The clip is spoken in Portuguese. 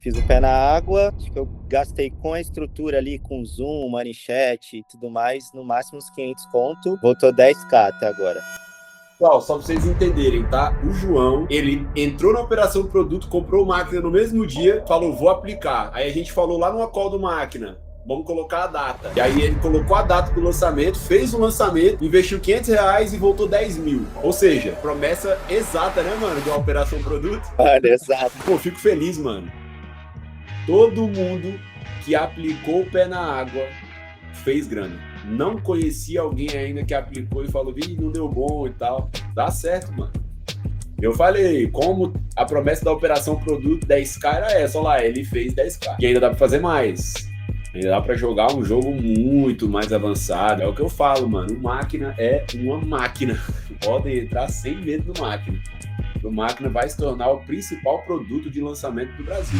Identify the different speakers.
Speaker 1: Fiz o pé na água, acho que eu gastei com a estrutura ali, com Zoom, Manichat e tudo mais, no máximo uns 500 conto. Voltou 10k até agora.
Speaker 2: Pessoal, só pra vocês entenderem, tá? O João, ele entrou na operação produto, comprou máquina no mesmo dia, falou, vou aplicar. Aí a gente falou lá numa call do máquina, vamos colocar a data. E aí ele colocou a data do lançamento, fez o lançamento, investiu R$ 500 e voltou 10 mil. Ou seja, promessa exata, né, mano, de uma operação produto.
Speaker 1: Olha, exato.
Speaker 2: Pô, fico feliz, mano. Todo mundo que aplicou o pé na água fez grana. Não conhecia alguém ainda que aplicou e falou, ih, não deu bom e tal. Dá certo, mano. Eu falei, como a promessa da operação produto 10k era essa, olha lá, ele fez 10k. E ainda dá pra fazer mais. Ainda dá pra jogar um jogo muito mais avançado. É o que eu falo, mano. O máquina é uma máquina. Podem entrar sem medo no máquina. O máquina vai se tornar o principal produto de lançamento do Brasil.